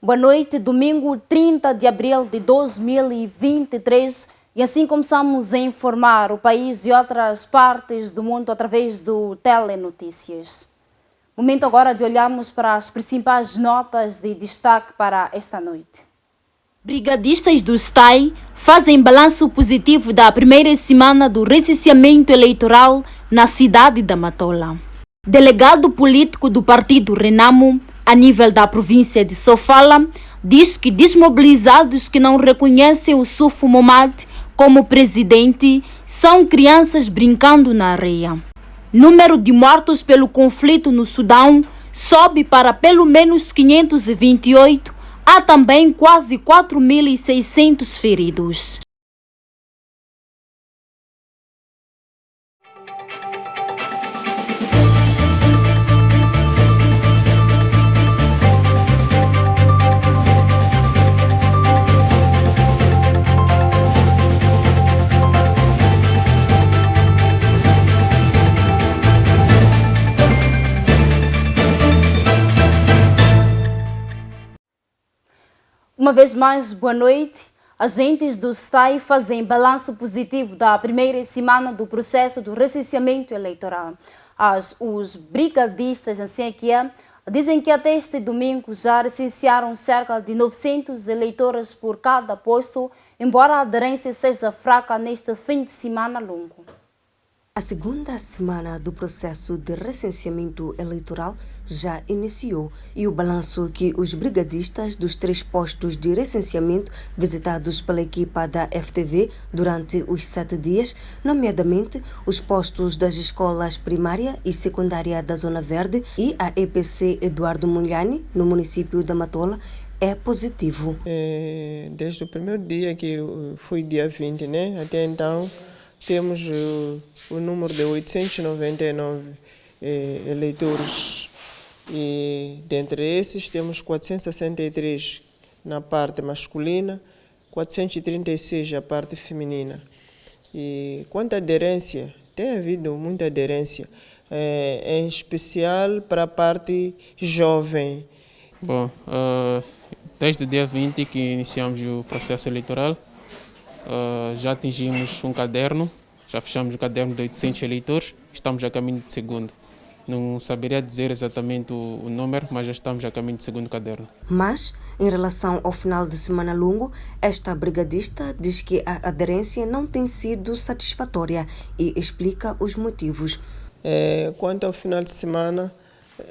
Boa noite, domingo 30 de abril de 2023 e assim começamos a informar o país e outras partes do mundo através do Telenotícias. Momento agora de olharmos para as principais notas de destaque para esta noite. Brigadistas do STAI fazem balanço positivo da primeira semana do recenseamento eleitoral na cidade da Matola. Delegado político do partido Renamo, a nível da província de Sofala, diz que desmobilizados que não reconhecem o Sufo Momad como presidente são crianças brincando na areia. Número de mortos pelo conflito no Sudão sobe para pelo menos 528. Há também quase 4.600 feridos. Uma vez mais, boa noite. Agentes do STAI fazem balanço positivo da primeira semana do processo do recenseamento eleitoral. Os brigadistas, assim que é, dizem que até este domingo já recensearam cerca de 900 eleitores por cada posto, embora a aderência seja fraca neste fim de semana longo. A segunda semana do processo de recenseamento eleitoral já iniciou e o balanço que os brigadistas dos 3 postos de recenseamento visitados pela equipa da FTV durante os 7 dias, nomeadamente os postos das escolas primária e secundária da Zona Verde e a EPC Eduardo Munhani, no município da Matola, é positivo. Desde o primeiro dia, que foi dia 20, né? Até então, temos o número de 899 eleitores e dentre esses temos 463 na parte masculina, 436 na parte feminina. E quanto à aderência, tem havido muita aderência, em especial para a parte jovem. Bom, desde o dia 20 que iniciamos o processo eleitoral, já atingimos um caderno, já fechamos o caderno de 800 eleitores, estamos a caminho de segundo. Não saberia dizer exatamente o número, mas já estamos a caminho de segundo caderno. Mas, em relação ao final de semana longo, esta brigadista diz que a aderência não tem sido satisfatória e explica os motivos. Quanto ao final de semana,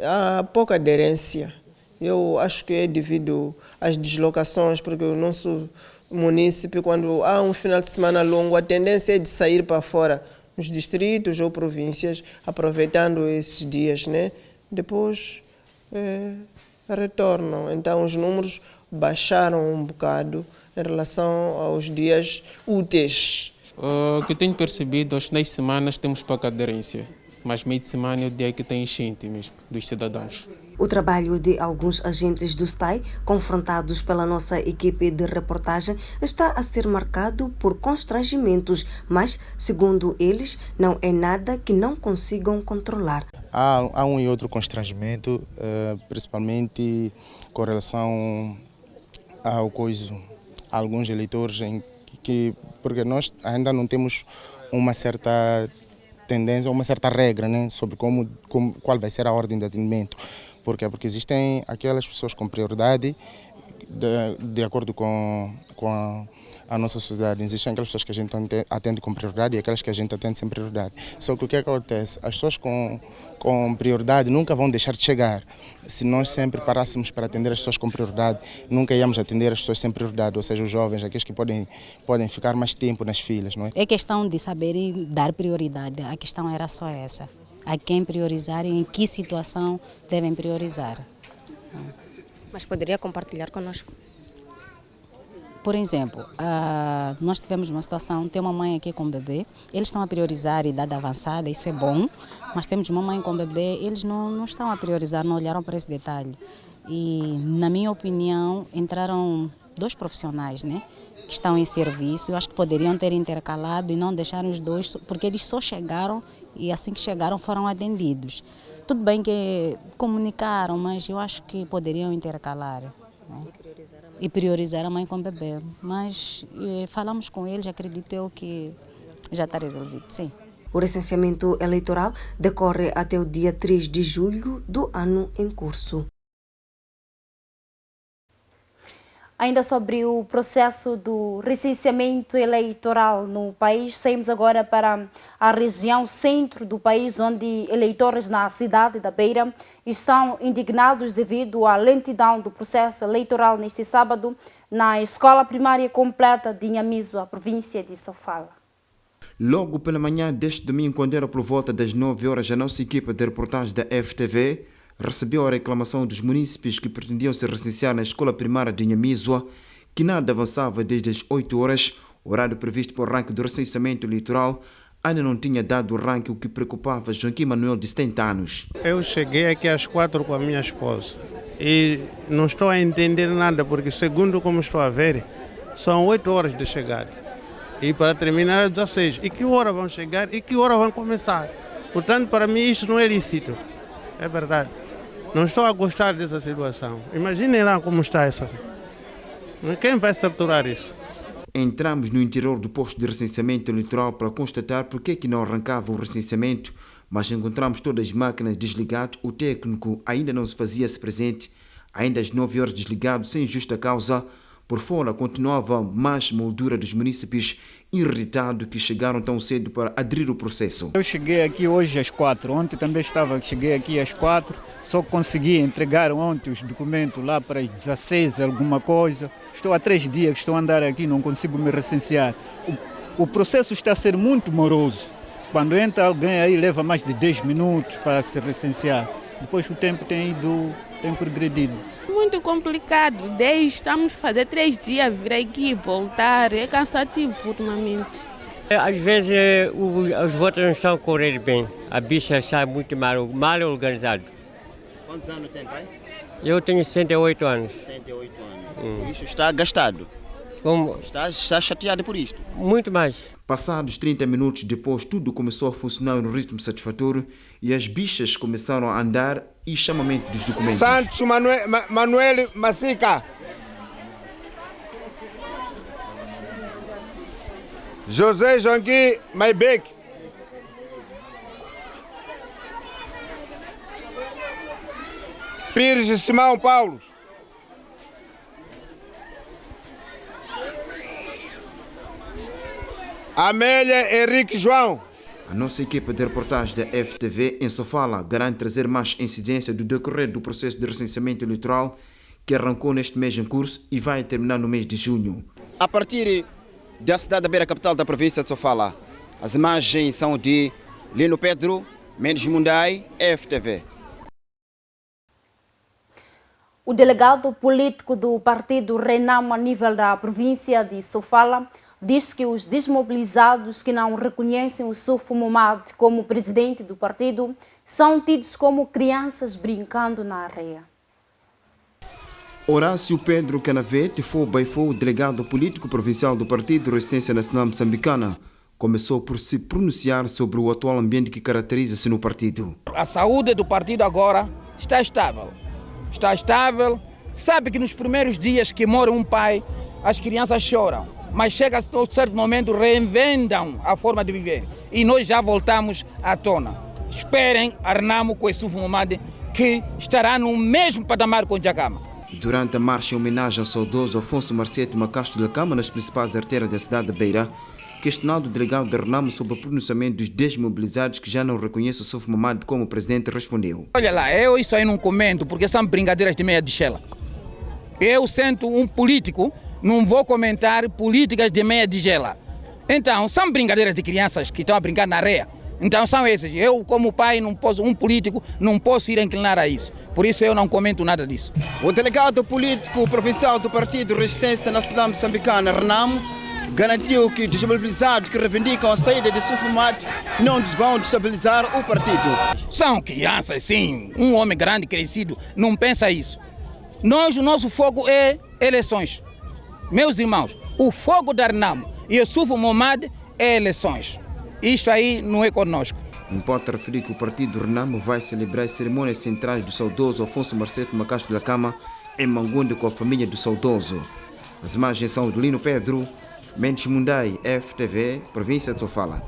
há pouca aderência. Eu acho que é devido às deslocações, porque o nosso município, quando há um final de semana longo, a tendência é de sair para fora, nos distritos ou províncias, aproveitando esses dias, né? Depois retornam. Então os números baixaram um bocado em relação aos dias úteis. O que tenho percebido, aos finais de semana temos pouca aderência, mas meio de semana é o dia que tem enchente mesmo, dos cidadãos. O trabalho de alguns agentes do STAI, confrontados pela nossa equipe de reportagem, está a ser marcado por constrangimentos, mas, segundo eles, não é nada que não consigam controlar. Há um e outro constrangimento, principalmente com relação a alguns eleitores, porque nós ainda não temos uma certa tendência, uma certa regra, né, sobre qual vai ser a ordem de atendimento. Por quê? Porque existem aquelas pessoas com prioridade, de acordo com a nossa sociedade. Existem aquelas pessoas que a gente atende com prioridade e aquelas que a gente atende sem prioridade. Só que o que acontece? As pessoas com prioridade nunca vão deixar de chegar. Se nós sempre parássemos para atender as pessoas com prioridade, nunca íamos atender as pessoas sem prioridade, ou seja, os jovens, aqueles que podem ficar mais tempo nas filas. Não é? É questão de saber dar prioridade, a questão era só essa. A quem priorizar e em que situação devem priorizar. Mas poderia compartilhar conosco? Por exemplo, nós tivemos uma situação, tem uma mãe aqui com bebê, eles estão a priorizar idade avançada, isso é bom, mas temos uma mãe com bebê, eles não estão a priorizar, não olharam para esse detalhe. E, na minha opinião, entraram 2 profissionais, né, que estão em serviço, eu acho que poderiam ter intercalado e não deixar os 2, porque eles só chegaram e assim que chegaram foram atendidos. Tudo bem que comunicaram, mas eu acho que poderiam intercalar. Né? E priorizar a mãe com o bebê. Mas falamos com eles, acredito eu que já está resolvido, sim. O recenseamento eleitoral decorre até o dia 3 de julho do ano em curso. Ainda sobre o processo do recenseamento eleitoral no país, saímos agora para a região centro do país, onde eleitores na cidade da Beira estão indignados devido à lentidão do processo eleitoral neste sábado na Escola Primária Completa de Inhamizo, a província de Sofala. Logo pela manhã deste domingo, quando era por volta das 9 horas, a nossa equipa de reportagem da FTV recebeu a reclamação dos munícipes que pretendiam se recensear na escola primária de Inhamizo, que nada avançava desde as 8 horas, horário previsto para o arranque do recenseamento eleitoral, ainda não tinha dado o arranque, o que preocupava Joaquim Manuel, de 70 anos. Eu cheguei aqui às 4 com a minha esposa e não estou a entender nada, porque segundo como estou a ver, são 8 horas de chegada e para terminar às 16. E que hora vão chegar e que hora vão começar? Portanto, para mim isto não é lícito, é verdade. Não estou a gostar dessa situação. Imaginem lá como está essa. Quem vai capturar isso? Entramos no interior do posto de recenseamento eleitoral para constatar porque que não arrancava o recenseamento, mas encontramos todas as máquinas desligadas, o técnico ainda não se fazia-se presente, ainda às 9 horas desligado, sem justa causa. Por fora continuava mais moldura dos munícipes irritados que chegaram tão cedo para aderir ao processo. Eu cheguei aqui hoje às 4, ontem também cheguei aqui às 4, só consegui entregar ontem os documentos lá para as 16, alguma coisa. Estou há 3 dias que estou a andar aqui, não consigo me recensear. O processo está a ser muito moroso. Quando entra alguém aí leva mais de 10 minutos para se recensear. Depois o tempo tem progredido. Muito complicado, estamos a fazer 3 dias, vir aqui e voltar, é cansativo ultimamente. Às vezes os votos não estão a correr bem, a bicha está muito mal organizado. Quantos anos tem, pai? Eu tenho 68 anos. 78 anos. Isso está gastado? Como? Está chateado por isto? Muito mais. Passados 30 minutos depois, tudo começou a funcionar no ritmo satisfatório e as bichas começaram a andar e chamamento dos documentos. Santos Manuel Massica. José Joaquim Maibec. Pires Simão Paulo. Amélia Henrique João. A nossa equipa de reportagem da FTV em Sofala garante trazer mais incidência do decorrer do processo de recenseamento eleitoral que arrancou neste mês em curso e vai terminar no mês de junho. A partir da cidade da Beira, capital da província de Sofala, as imagens são de Lino Pedro, Mendes Mundai, FTV. O delegado político do partido Renamo a nível da província de Sofala diz que os desmobilizados que não reconhecem o Sufo Momad como presidente do partido são tidos como crianças brincando na areia. Horácio Pedro Canavete foi o delegado político provincial do Partido Resistência Nacional Moçambicana. Começou por se pronunciar sobre o atual ambiente que caracteriza-se no partido. A saúde do partido agora está estável. Está estável. Sabe que nos primeiros dias que mora um pai, as crianças choram. Mas chega a um certo momento, reinventam a forma de viver. E nós já voltamos à tona. Esperem a Renamo com esse Momad, que estará no mesmo patamar com o Jacama. Durante a marcha em homenagem ao saudoso Afonso Marcete Macastro da Cama nas principais artérias da cidade da Beira, questionado o delegado da Renamo sobre o pronunciamento dos desmobilizados que já não reconhecem o Sufo Momad como presidente, respondeu: Olha lá, eu isso aí não comento, porque são brincadeiras de meia de chela. Eu sento um político, não vou comentar políticas de meia de gela. Então, são brincadeiras de crianças que estão a brincar na areia. Então, são esses. Eu, como pai, não posso, um político, não posso ir inclinar a isso. Por isso, eu não comento nada disso. O delegado político provincial do Partido Resistência Nacional Moçambicana, Renamo, garantiu que desmobilizados que reivindicam a saída de Sufo Momad não vão destabilizar o partido. São crianças, sim. Um homem grande, crescido, não pensa isso. O nosso foco é eleições. Meus irmãos, o fogo da Renamo e o Sufo Momad é eleições. Isto aí não é conosco. Importa referir que o partido Renamo vai celebrar as cerimônias centrais do saudoso Afonso Marcete Macastro da Cama, em Mangundo com a família do saudoso. As imagens são de Lino Pedro, Mendes Mundai, FTV, província de Sofala.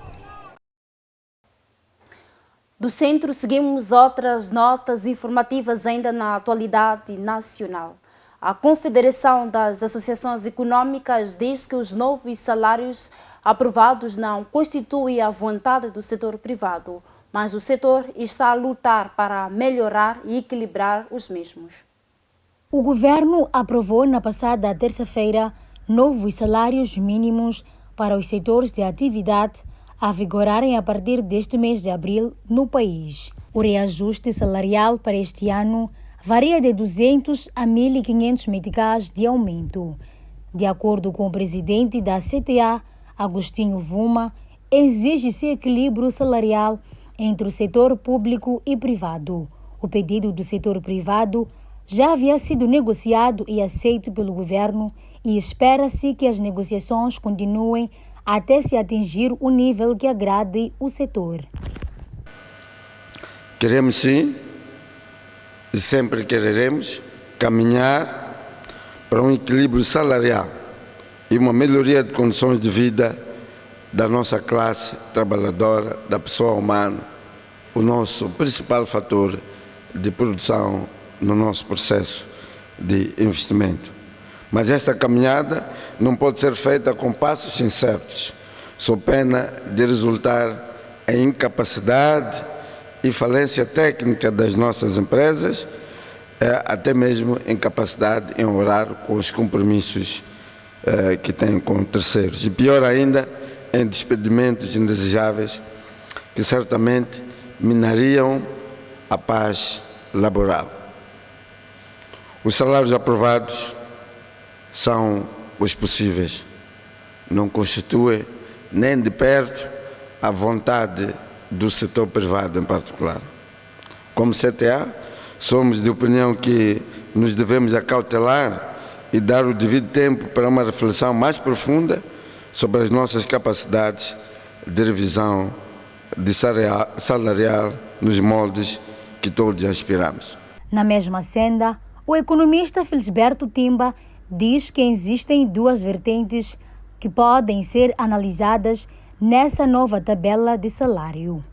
Do centro, seguimos outras notas informativas ainda na atualidade nacional. A Confederação das Associações Econômicas diz que os novos salários aprovados não constituem a vontade do setor privado, mas o setor está a lutar para melhorar e equilibrar os mesmos. O governo aprovou na passada terça-feira novos salários mínimos para os setores de atividade a vigorarem a partir deste mês de abril no país. O reajuste salarial para este ano varia de 200 a 1.500 meticais de aumento. De acordo com o presidente da CTA, Agostinho Vuma, exige-se equilíbrio salarial entre o setor público e privado. O pedido do setor privado já havia sido negociado e aceito pelo governo e espera-se que as negociações continuem até se atingir o nível que agrade o setor. Queremos sim, e sempre quereremos, caminhar para um equilíbrio salarial e uma melhoria de condições de vida da nossa classe trabalhadora, da pessoa humana, o nosso principal fator de produção no nosso processo de investimento. Mas esta caminhada não pode ser feita com passos incertos, sob pena de resultar em incapacidade e falência técnica das nossas empresas, até mesmo incapacidade em honrar com os compromissos que têm com terceiros. E pior ainda, em despedimentos indesejáveis que certamente minariam a paz laboral. Os salários aprovados são os possíveis. Não constituem nem de perto a vontade do setor privado em particular. Como CTA, somos de opinião que nos devemos acautelar e dar o devido tempo para uma reflexão mais profunda sobre as nossas capacidades de revisão de salarial nos moldes que todos aspiramos. Na mesma senda, o economista Felisberto Timba diz que existem duas vertentes que podem ser analisadas nessa nova tabela de salário.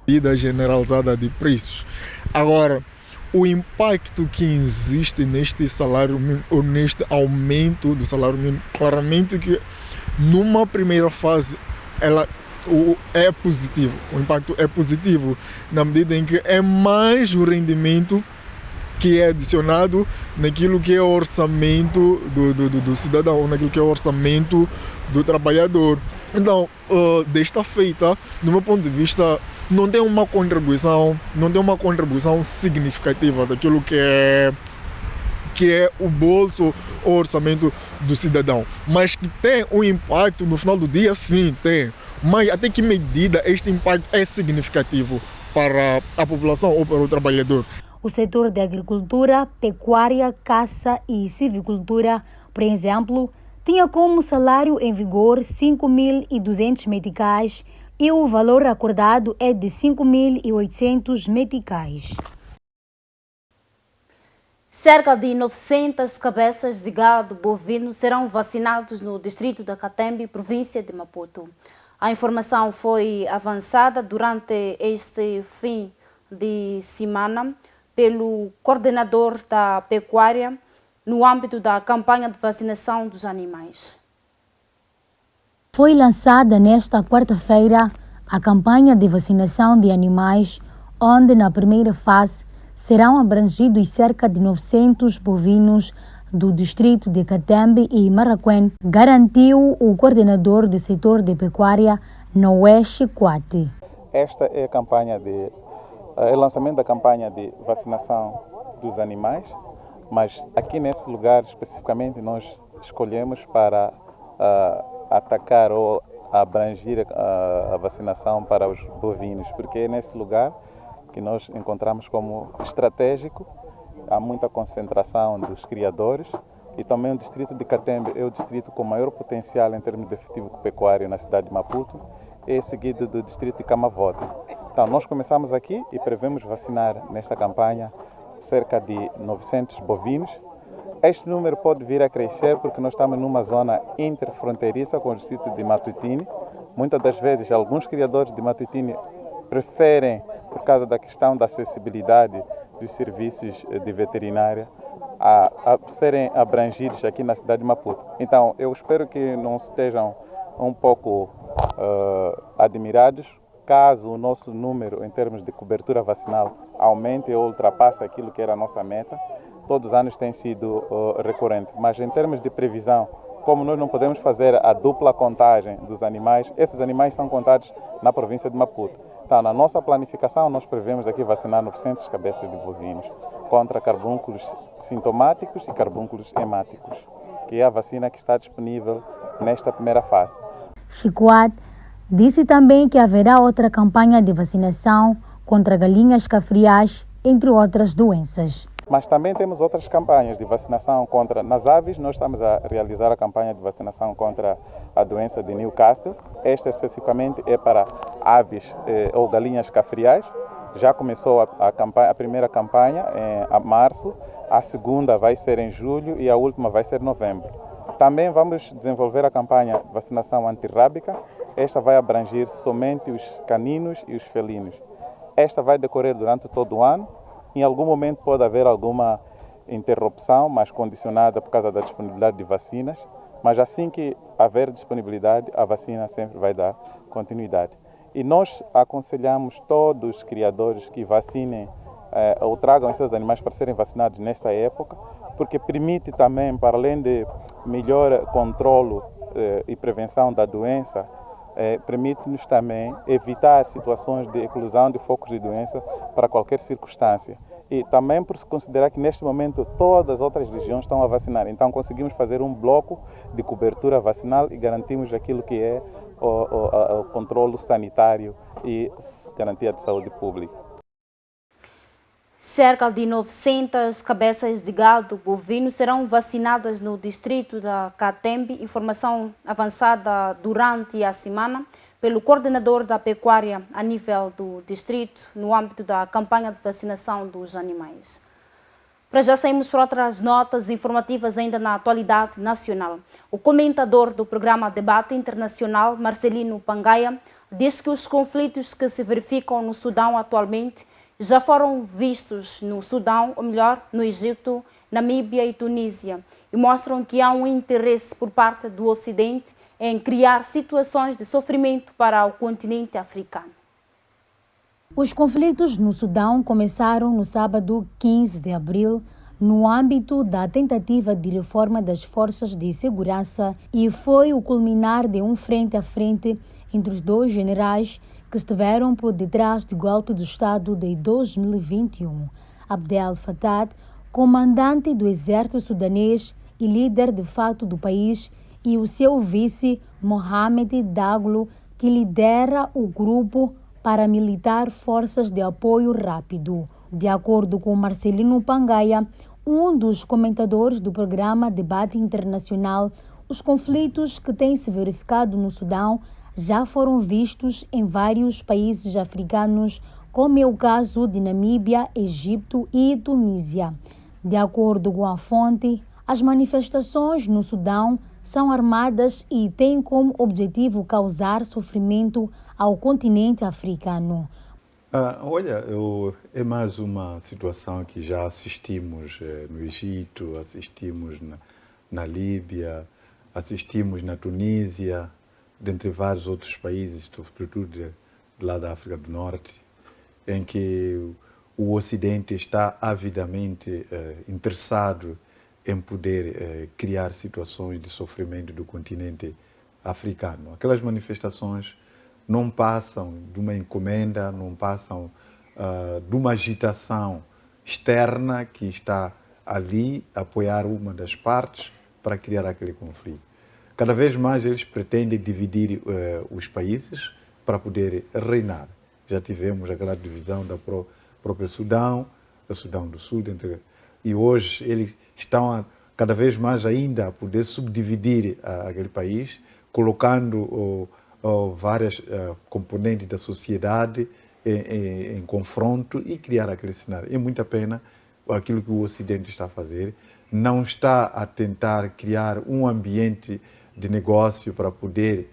Medida generalizada de preços. Agora, o impacto que existe neste salário mínimo, ou neste aumento do salário mínimo, claramente que numa primeira fase ela é positivo. O impacto é positivo na medida em que é mais o rendimento que é adicionado naquilo que é o orçamento do cidadão, naquilo que é o orçamento do trabalhador. Então, desta feita, do meu ponto de vista, não tem uma contribuição significativa daquilo que é o bolso, o orçamento do cidadão. Mas que tem um impacto no final do dia, sim, tem. Mas até que medida este impacto é significativo para a população ou para o trabalhador? O setor de agricultura, pecuária, caça e silvicultura, por exemplo, tinha como salário em vigor 5.200 meticais e o valor acordado é de 5.800 meticais. Cerca de 900 cabeças de gado bovino serão vacinados no distrito da Catembe, província de Maputo. A informação foi avançada durante este fim de semana pelo coordenador da pecuária no âmbito da campanha de vacinação dos animais. Foi lançada nesta quarta-feira a campanha de vacinação de animais, onde na primeira fase serão abrangidos cerca de 900 bovinos do distrito de Catembe e Maracuén, garantiu o coordenador do setor de pecuária, Noé Chiquati. Esta é o lançamento da campanha de vacinação dos animais, mas aqui nesse lugar especificamente nós escolhemos para atacar ou abranger a vacinação para os bovinos, porque é nesse lugar que nós encontramos como estratégico. Há muita concentração dos criadores e também o distrito de Catembe é o distrito com maior potencial em termos de efetivo pecuário na cidade de Maputo, é seguido do distrito de Camavote. Então, nós começamos aqui e prevemos vacinar nesta campanha cerca de 900 bovinos Este número pode vir a crescer porque nós estamos numa zona interfronteiriça com o distrito de Matutini. Muitas das vezes, alguns criadores de Matutini preferem, por causa da questão da acessibilidade dos serviços de veterinária, a serem abrangidos aqui na cidade de Maputo. Então, eu espero que não estejam um pouco admirados caso o nosso número em termos de cobertura vacinal aumente ou ultrapasse aquilo que era a nossa meta. Todos os anos tem sido recorrente, mas em termos de previsão, como nós não podemos fazer a dupla contagem dos animais, esses animais são contados na província de Maputo. Então, na nossa planificação, nós prevemos aqui vacinar 900 cabeças de bovinos contra carbúnculos sintomáticos e carbúnculos hemáticos, que é a vacina que está disponível nesta primeira fase. Chicoat disse também que haverá outra campanha de vacinação contra galinhas cafriais, entre outras doenças. Mas também temos outras campanhas de vacinação contra... Nas aves, nós estamos a realizar a campanha de vacinação contra a doença de Newcastle. Esta especificamente é para aves ou galinhas cafriais. Já começou a primeira campanha em março, a segunda vai ser em julho e a última vai ser em novembro. Também vamos desenvolver a campanha de vacinação antirrábica. Esta vai abranger somente os caninos e os felinos. Esta vai decorrer durante todo o ano. Em algum momento pode haver alguma interrupção, mas condicionada por causa da disponibilidade de vacinas. Mas assim que haver disponibilidade, a vacina sempre vai dar continuidade. E nós aconselhamos todos os criadores que vacinem ou tragam os seus animais para serem vacinados nesta época, porque permite também, para além de melhor controlo e prevenção da doença, permite-nos também evitar situações de eclosão de focos de doença para qualquer circunstância. E também por se considerar que neste momento todas as outras regiões estão a vacinar. Então conseguimos fazer um bloco de cobertura vacinal e garantimos aquilo que é o controle sanitário e garantia de saúde pública. Cerca de 900 cabeças de gado bovino serão vacinadas no distrito da Catembe, informação avançada durante a semana pelo coordenador da pecuária a nível do distrito, no âmbito da campanha de vacinação dos animais. Para já saímos para outras notas informativas ainda na atualidade nacional. O comentador do programa Debate Internacional, Marcelino Pangaia, diz que os conflitos que se verificam no Sudão atualmente já foram vistos no Sudão, ou melhor, no Egito, Namíbia e Tunísia, e mostram que há um interesse por parte do Ocidente em criar situações de sofrimento para o continente africano. Os conflitos no Sudão começaram no sábado 15 de abril, no âmbito da tentativa de reforma das forças de segurança, e foi o culminar de um frente a frente entre os dois generais que estiveram por detrás do golpe do Estado de 2021. Abdel Fattah, comandante do exército sudanês e líder de fato do país, e o seu vice, Mohamed Daglo, que lidera o grupo paramilitar Forças de Apoio Rápido. De acordo com Marcelino Pangaia, um dos comentadores do programa Debate Internacional, os conflitos que têm se verificado no Sudão já foram vistos em vários países africanos, como é o caso de Namíbia, Egito e Tunísia. De acordo com a fonte, as manifestações no Sudão são armadas e têm como objetivo causar sofrimento ao continente africano. É mais uma situação que já assistimos no Egito, assistimos na Líbia, assistimos na Tunísia, dentre vários outros países, sobretudo lá da África do Norte, em que o Ocidente está avidamente interessado em poder criar situações de sofrimento do continente africano. Aquelas manifestações não passam de uma encomenda, não passam de uma agitação externa que está ali a apoiar uma das partes para criar aquele conflito. Cada vez mais eles pretendem dividir os países para poder reinar. Já tivemos aquela divisão da própria Sudão, do Sudão do Sul, e hoje eles estão cada vez mais ainda a poder subdividir aquele país, colocando várias componentes da sociedade em confronto e criar aquele cenário. É muita pena aquilo que o Ocidente está a fazer, não está a tentar criar um ambiente de negócio para poder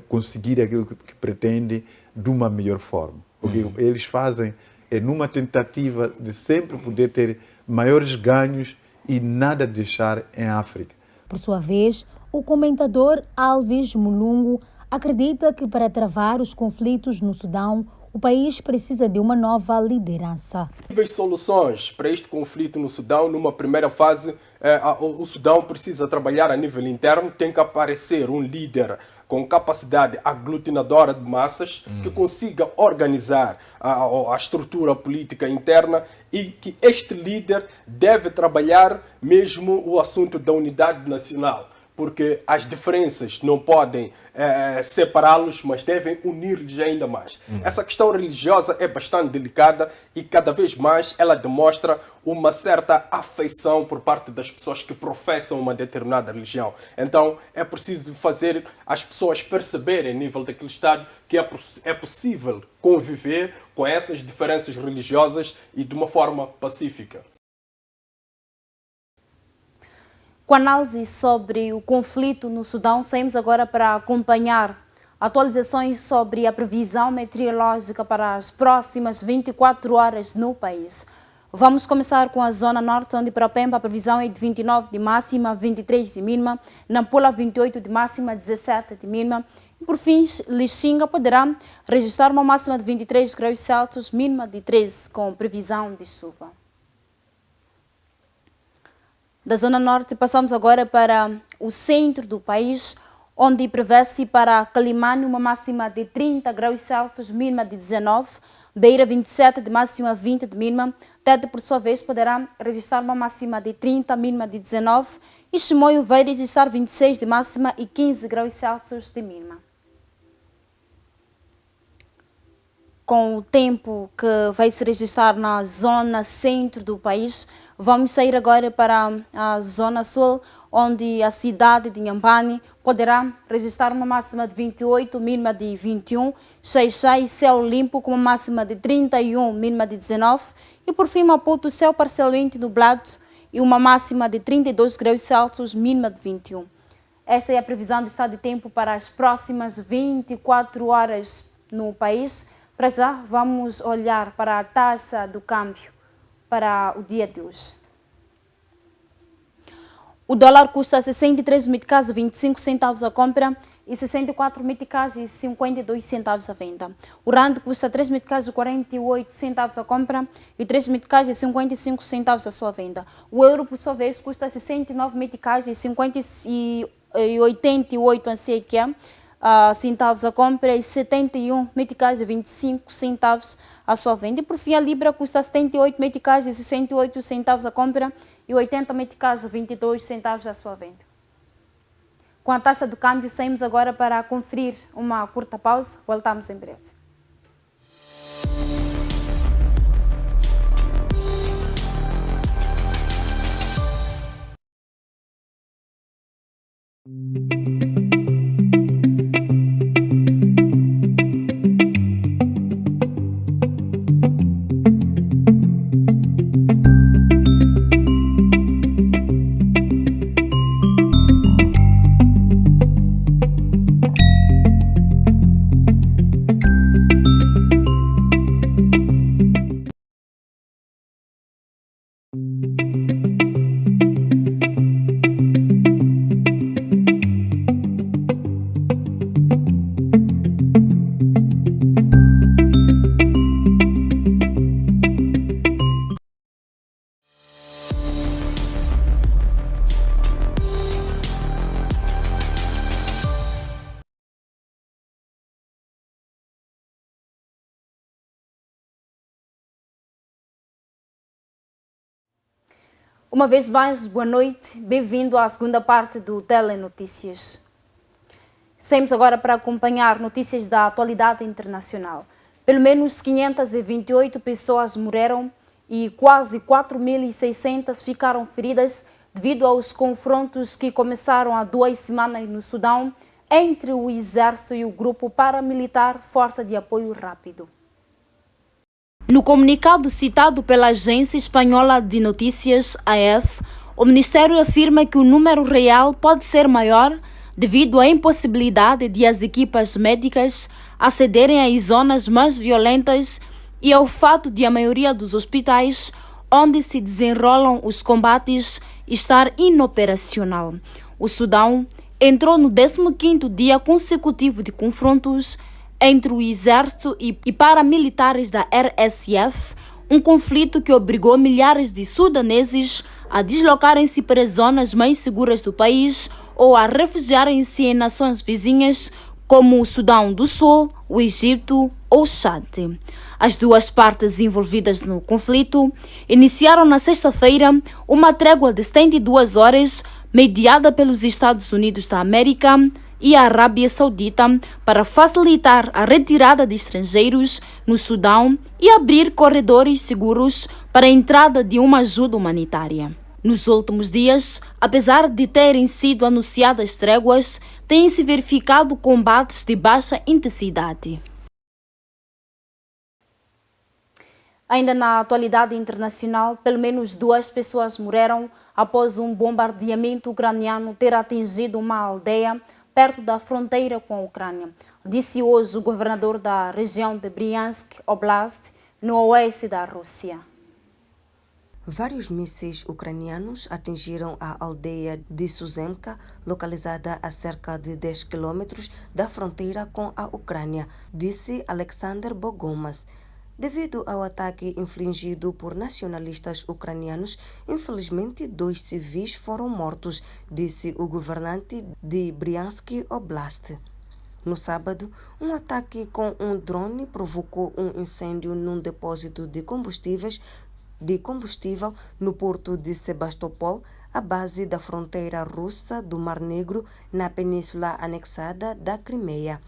conseguir aquilo que pretende de uma melhor forma. O que eles fazem é numa tentativa de sempre poder ter maiores ganhos e nada deixar em África. Por sua vez, o comentador Alves Mulungu acredita que para travar os conflitos no Sudão, o país precisa de uma nova liderança. Possíveis soluções para este conflito no Sudão. Numa primeira fase, o Sudão precisa trabalhar a nível interno, tem que aparecer um líder com capacidade aglutinadora de massas, que consiga organizar a estrutura política interna, e que este líder deve trabalhar mesmo o assunto da unidade nacional, porque as diferenças não podem separá-los, mas devem unir-lhes ainda mais. Essa questão religiosa é bastante delicada e cada vez mais ela demonstra uma certa afeição por parte das pessoas que professam uma determinada religião. Então é preciso fazer as pessoas perceberem, a nível daquele Estado, que é possível conviver com essas diferenças religiosas e de uma forma pacífica. Com análise sobre o conflito no Sudão, saímos agora para acompanhar atualizações sobre a previsão meteorológica para as próximas 24 horas no país. Vamos começar com a zona norte, onde para Pemba a previsão é de 29 de máxima, 23 de mínima, Nampula 28 de máxima, 17 de mínima, e por fim Lixinga poderá registrar uma máxima de 23 graus Celsius, mínima de 13, com previsão de chuva. Da zona norte passamos agora para o centro do país, onde prevê-se para Quelimane uma máxima de 30 graus Celsius, mínima de 19, Beira 27 de máxima, 20 de mínima, Tete por sua vez poderá registrar uma máxima de 30, mínima de 19, e Chimoio vai registrar 26 de máxima e 15 graus Celsius de mínima. Com o tempo que vai se registrar na zona centro do país, vamos sair agora para a zona sul, onde a cidade de Inhambane poderá registrar uma máxima de 28, mínima de 21, Xai-Xai e céu limpo com uma máxima de 31, mínima de 19, e por fim Maputo, céu parcialmente nublado e uma máxima de 32 graus Celsius, mínima de 21. Esta é a previsão do estado de tempo para as próximas 24 horas no país. Para já, vamos olhar para a taxa do câmbio para o dia de hoje. O dólar custa 63 meticais e 25 centavos a compra e 64 meticais e 52 centavos a venda. O rand custa 3 meticais e 48 centavos a compra e 3 meticais e 55 centavos a sua venda. O euro, por sua vez, custa 69 meticais e 88 centavos a compra e 71 meticais e 25 centavos a sua venda. E por fim a libra custa 78 meticais e 68 centavos a compra e 80 meticais e 22 centavos a sua venda. Com a taxa do câmbio saímos agora para conferir uma curta pausa. Voltamos em breve. Uma vez mais, boa noite, bem-vindo à segunda parte do Telenotícias. Saímos agora para acompanhar notícias da atualidade internacional. Pelo menos 528 pessoas morreram e quase 4.600 ficaram feridas devido aos confrontos que começaram há 2 semanas no Sudão entre o exército e o grupo paramilitar Força de Apoio Rápido. No comunicado citado pela agência espanhola de notícias AF, o Ministério afirma que o número real pode ser maior devido à impossibilidade de as equipas médicas acederem às zonas mais violentas e ao fato de a maioria dos hospitais onde se desenrolam os combates estar inoperacional. O Sudão entrou no 15º dia consecutivo de confrontos entre o exército e paramilitares da RSF, um conflito que obrigou milhares de sudaneses a deslocarem-se para as zonas mais seguras do país ou a refugiarem-se em nações vizinhas como o Sudão do Sul, o Egito ou o Chad. As duas partes envolvidas no conflito iniciaram na sexta-feira uma trégua de 72 horas mediada pelos Estados Unidos da América e a Arábia Saudita para facilitar a retirada de estrangeiros no Sudão e abrir corredores seguros para a entrada de uma ajuda humanitária. Nos últimos dias, apesar de terem sido anunciadas tréguas, têm-se verificado combates de baixa intensidade. Ainda na atualidade internacional, pelo menos 2 pessoas morreram após um bombardeamento ucraniano ter atingido uma aldeia perto da fronteira com a Ucrânia, disse hoje o governador da região de Bryansk Oblast, no oeste da Rússia. Vários mísseis ucranianos atingiram a aldeia de Suzemka, localizada a cerca de 10 quilômetros da fronteira com a Ucrânia, disse Alexander Bogomas. Devido ao ataque infligido por nacionalistas ucranianos, infelizmente 2 civis foram mortos, disse o governante de Bryansk Oblast. No sábado, um ataque com um drone provocou um incêndio num depósito de combustível no porto de Sebastopol, à base da fronteira russa do Mar Negro, na península anexada da Crimeia.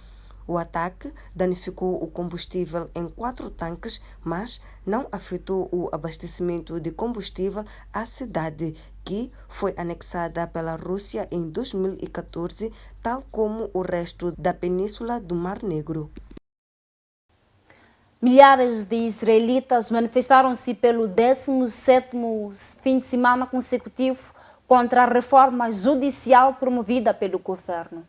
O ataque danificou o combustível em 4 tanques, mas não afetou o abastecimento de combustível à cidade, que foi anexada pela Rússia em 2014, tal como o resto da península do Mar Negro. Milhares de israelitas manifestaram-se pelo 17º fim de semana consecutivo contra a reforma judicial promovida pelo governo.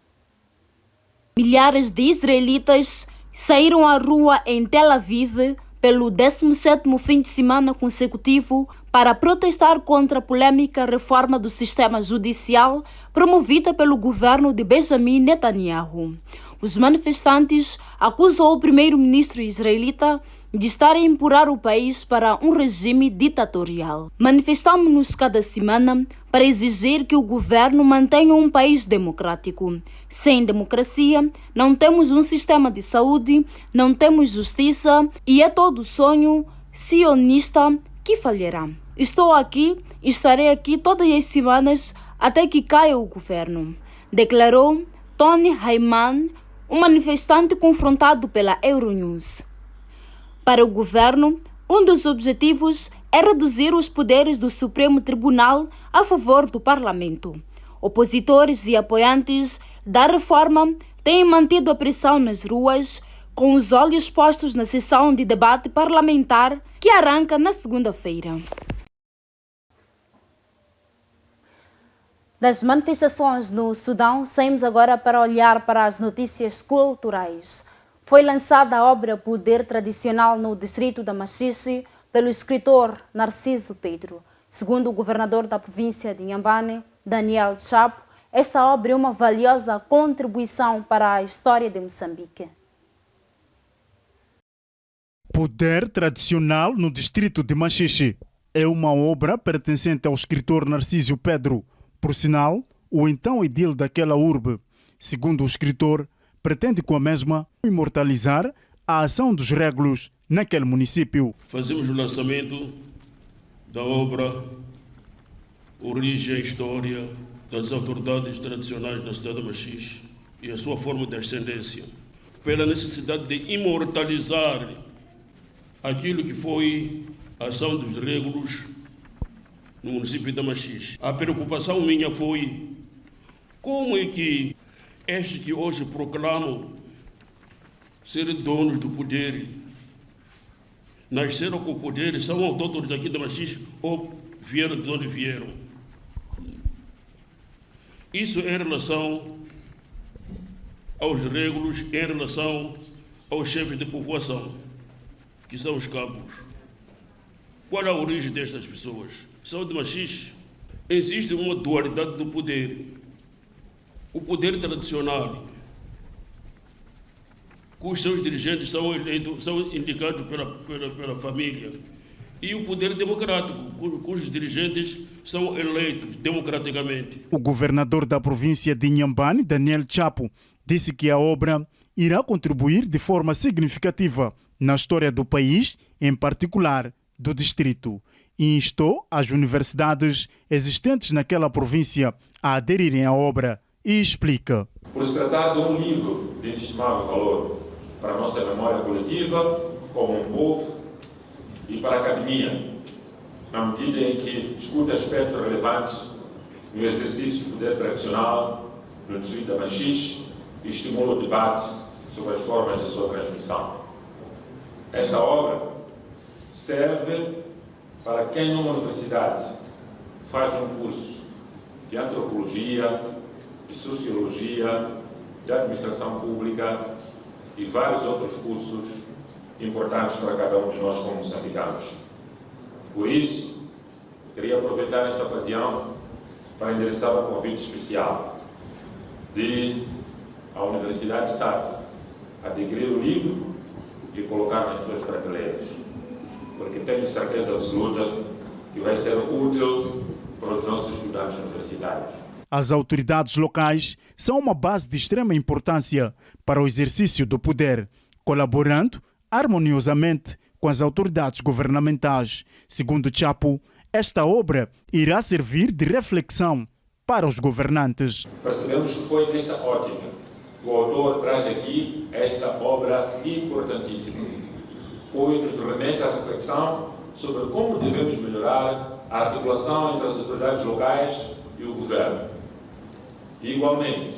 Milhares de israelitas saíram à rua em Tel Aviv pelo 17º fim de semana consecutivo para protestar contra a polêmica reforma do sistema judicial promovida pelo governo de Benjamin Netanyahu. Os manifestantes acusam o primeiro-ministro israelita de estar a empurrar o país para um regime ditatorial. Manifestamos-nos cada semana para exigir que o governo mantenha um país democrático. Sem democracia, não temos um sistema de saúde, não temos justiça e é todo sonho sionista que falhará. Estou aqui e estarei aqui todas as semanas até que caia o governo, declarou Tony Hayman, um manifestante confrontado pela Euronews. Para o governo, um dos objetivos é reduzir os poderes do Supremo Tribunal a favor do Parlamento. Opositores e apoiantes da reforma têm mantido a pressão nas ruas, com os olhos postos na sessão de debate parlamentar que arranca na segunda-feira. Das manifestações no Sudão, saímos agora para olhar para as notícias culturais. Foi lançada a obra Poder Tradicional no distrito da Machixe pelo escritor Narciso Pedro. Segundo o governador da província de Inhambane, Daniel Chapo, esta obra é uma valiosa contribuição para a história de Moçambique. Poder Tradicional no distrito de Machixe é uma obra pertencente ao escritor Narciso Pedro. Por sinal, o então edil daquela urbe, segundo o escritor, pretende com a mesma imortalizar a ação dos régulos naquele município. Fazemos o lançamento da obra Origem e História das Autoridades Tradicionais da cidade de Machixe e a sua forma de ascendência, pela necessidade de imortalizar aquilo que foi a ação dos régulos no município de Machixe. A preocupação minha foi como é que estes que hoje proclamam ser donos do poder nasceram com o poder, são autóctones daqui de Machixe ou vieram de onde vieram. Isso em relação aos regulos, em relação aos chefes de povoação, que são os cabos. Qual é a origem destas pessoas? São de Machixe. Existe uma dualidade do poder. O poder tradicional, cujos seus dirigentes são eleitos, são indicados pela família, e o poder democrático, cujos dirigentes são eleitos democraticamente. O governador da província de Inhambane, Daniel Chapo, disse que a obra irá contribuir de forma significativa na história do país, em particular do distrito, e instou as universidades existentes naquela província a aderirem à obra e explica. Por se tratar de um livro de inestimável valor para a nossa memória coletiva, como um povo, e para a academia, na medida em que discute aspectos relevantes no exercício do poder tradicional no distrito da Machixe e estimula o debate sobre as formas de sua transmissão. Esta obra serve para quem numa universidade faz um curso de antropologia, de sociologia, de administração pública e vários outros cursos importantes para cada um de nós como moçambicanos. Por isso, queria aproveitar esta ocasião para endereçar um convite especial de a Universidade SAD adquirir o livro e colocar nas suas prateleiras, porque tenho certeza absoluta que vai ser útil para os nossos estudantes universitários. As autoridades locais são uma base de extrema importância para o exercício do poder, colaborando harmoniosamente com as autoridades governamentais. Segundo Chapo, esta obra irá servir de reflexão para os governantes. Percebemos que foi nesta ótica que o autor traz aqui esta obra importantíssima, pois nos remete à reflexão sobre como devemos melhorar a articulação entre as autoridades locais e o governo. E, igualmente,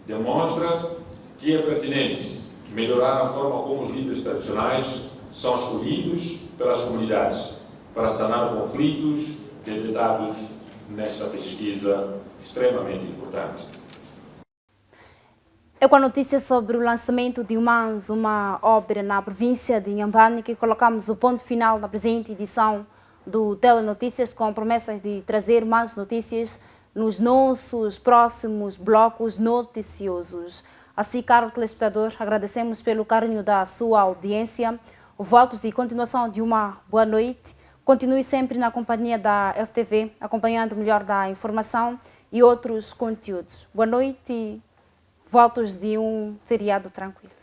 demonstra que é pertinente melhorar a forma como os líderes tradicionais são escolhidos pelas comunidades para sanar conflitos detectados nesta pesquisa extremamente importante. É com a notícia sobre o lançamento de Humans, uma obra na província de Inhambane, que colocamos o ponto final na presente edição do Telenotícias, com promessas de trazer mais notícias nos nossos próximos blocos noticiosos. Assim, caro telespectador, agradecemos pelo carinho da sua audiência. Votos de continuação de uma boa noite. Continue sempre na companhia da FTV, acompanhando o melhor da informação e outros conteúdos. Boa noite e votos de um feriado tranquilo.